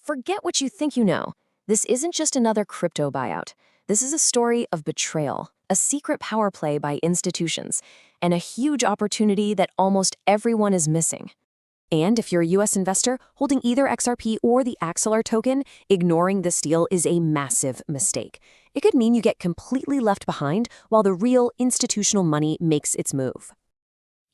forget what you think you know. This isn't just another crypto buyout. This is a story of betrayal, a secret power play by institutions, and a huge opportunity that almost everyone is missing. And if you're a US investor holding either XRP or the Axelar token, ignoring this deal is a massive mistake. It could mean you get completely left behind while the real institutional money makes its move.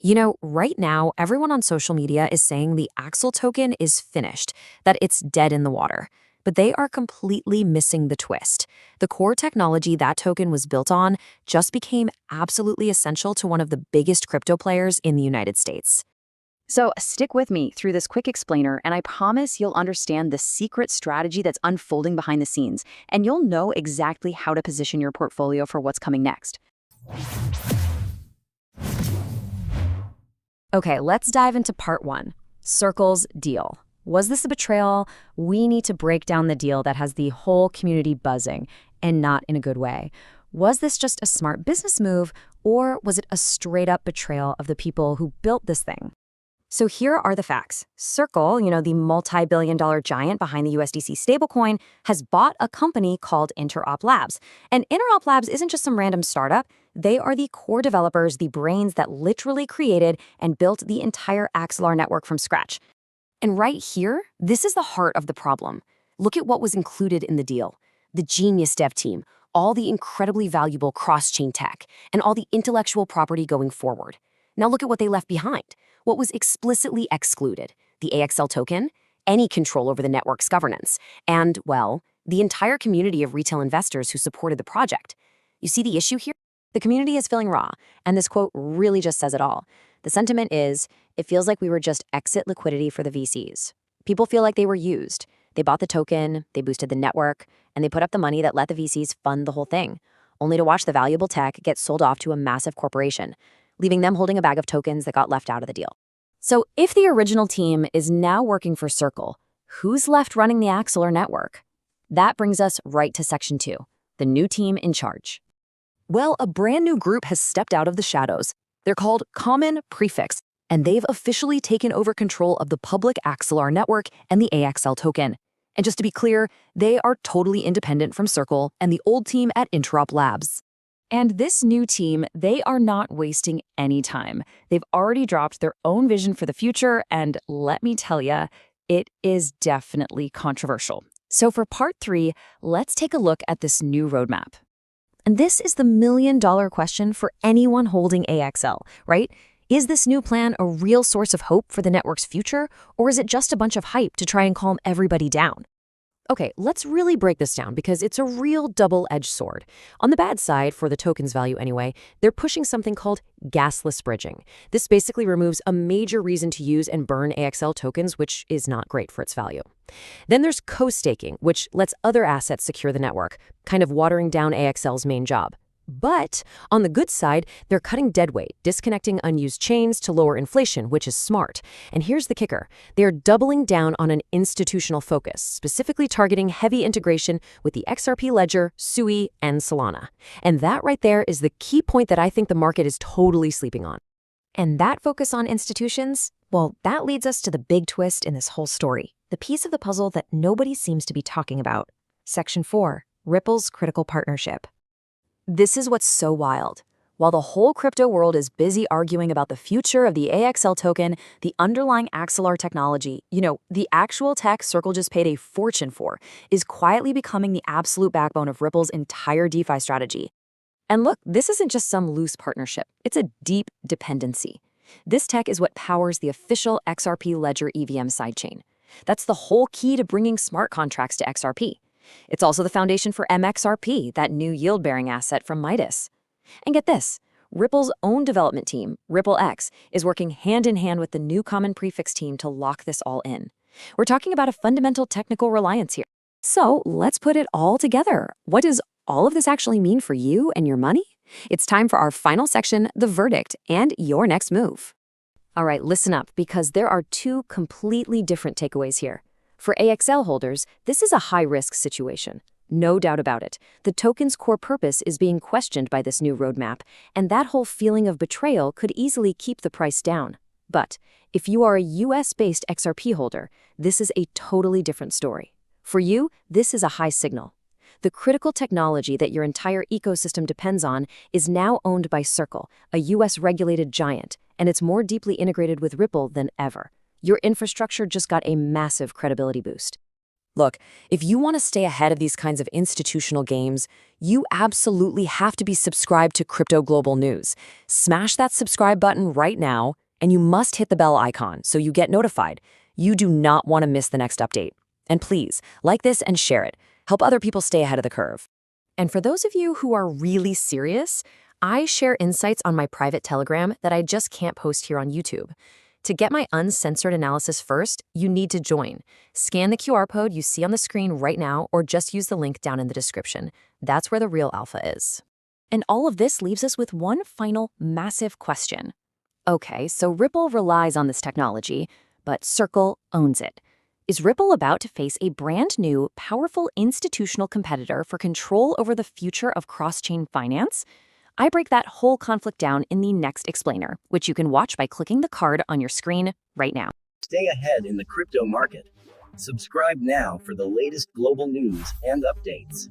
You know, right now, everyone on social media is saying the AXL token is finished, that it's dead in the water. But they are completely missing the twist. The core technology that token was built on just became absolutely essential to one of the biggest crypto players in the United States. So stick with me through this quick explainer, and I promise you'll understand the secret strategy that's unfolding behind the scenes, and you'll know exactly how to position your portfolio for what's coming next. Okay, let's dive into part one, Circle's deal. Was this a betrayal? We need to break down the deal that has the whole community buzzing, and not in a good way. Was this just a smart business move, or was it a straight-up betrayal of the people who built this thing? So here are the facts. Circle, the multi-billion-dollar giant behind the USDC stablecoin, has bought a company called Interop Labs. And Interop Labs isn't just some random startup. They are the core developers, the brains that literally created and built the entire Axelar network from scratch. And right here, this is the heart of the problem. Look at what was included in the deal. The genius dev team, all the incredibly valuable cross-chain tech, and all the intellectual property going forward. Now look at what they left behind. What was explicitly excluded? The AXL token, any control over the network's governance, and, well, the entire community of retail investors who supported the project. You see the issue here? The community is feeling raw, and this quote really just says it all. The sentiment is, it feels like we were just exit liquidity for the VCs. People feel like they were used. They bought the token, they boosted the network, and they put up the money that let the VCs fund the whole thing, only to watch the valuable tech get sold off to a massive corporation, leaving them holding a bag of tokens that got left out of the deal. So if the original team is now working for Circle, who's left running the Axelar network? That brings us right to Section 2, the new team in charge. Well, a brand new group has stepped out of the shadows. They're called Prefix, and they've officially taken over control of the public Axelar network and the AXL token. And just to be clear, they are totally independent from Circle and the old team at Interop Labs. And this new team, they are not wasting any time. They've already dropped their own vision for the future, and let me tell you, it is definitely controversial. So for part 3, let's take a look at this new roadmap. And this is the million-dollar question for anyone holding AXL, right? Is this new plan a real source of hope for the network's future, or is it just a bunch of hype to try and calm everybody down? Okay, let's really break this down because it's a real double-edged sword. On the bad side, for the token's value anyway, they're pushing something called Gasless Bridging. This basically removes a major reason to use and burn AXL tokens, which is not great for its value. Then there's co-staking, which lets other assets secure the network, kind of watering down AXL's main job. But on the good side, they're cutting deadweight, disconnecting unused chains to lower inflation, which is smart. And here's the kicker. They're doubling down on an institutional focus, specifically targeting heavy integration with the XRP Ledger, Sui, and Solana. And that right there is the key point that I think the market is totally sleeping on. And that focus on institutions, well, that leads us to the big twist in this whole story, the piece of the puzzle that nobody seems to be talking about. Section 4, Ripple's critical partnership. This is what's so wild. While the whole crypto world is busy arguing about the future of the AXL token, the underlying Axelar technology, the actual tech Circle just paid a fortune for, is quietly becoming the absolute backbone of Ripple's entire DeFi strategy. And look, this isn't just some loose partnership. It's a deep dependency. This tech is what powers the official XRP Ledger EVM Sidechain. That's the whole key to bringing smart contracts to XRP. It's also the foundation for mXRP, that new yield-bearing asset from Midas. And get this, Ripple's own development team, RippleX, is working hand-in-hand with the new Common Prefix team to lock this all in. We're talking about a fundamental technical reliance here. So let's put it all together. What does all of this actually mean for you and your money? It's time for our final section, the verdict, and your next move. All right, listen up, because there are two completely different takeaways here. For AXL holders, this is a high-risk situation. No doubt about it. The token's core purpose is being questioned by this new roadmap, and that whole feeling of betrayal could easily keep the price down. But if you are a US-based XRP holder, this is a totally different story. For you, this is a high signal. The critical technology that your entire ecosystem depends on is now owned by Circle, a US-regulated giant, and it's more deeply integrated with Ripple than ever. Your infrastructure just got a massive credibility boost. Look, if you want to stay ahead of these kinds of institutional games, you absolutely have to be subscribed to Crypto Global News. Smash that subscribe button right now, and you must hit the bell icon so you get notified. You do not want to miss the next update. And please, like this and share it. Help other people stay ahead of the curve. And for those of you who are really serious, I share insights on my private Telegram that I just can't post here on YouTube. To get my uncensored analysis first, you need to join. Scan the QR code you see on the screen right now or just use the link down in the description. That's where the real alpha is. And all of this leaves us with one final massive question. Okay, so Ripple relies on this technology, but Circle owns it. Is Ripple about to face a brand new, powerful institutional competitor for control over the future of cross-chain finance? I break that whole conflict down in the next explainer, which you can watch by clicking the card on your screen right now. Stay ahead in the crypto market. Subscribe now for the latest global news and updates.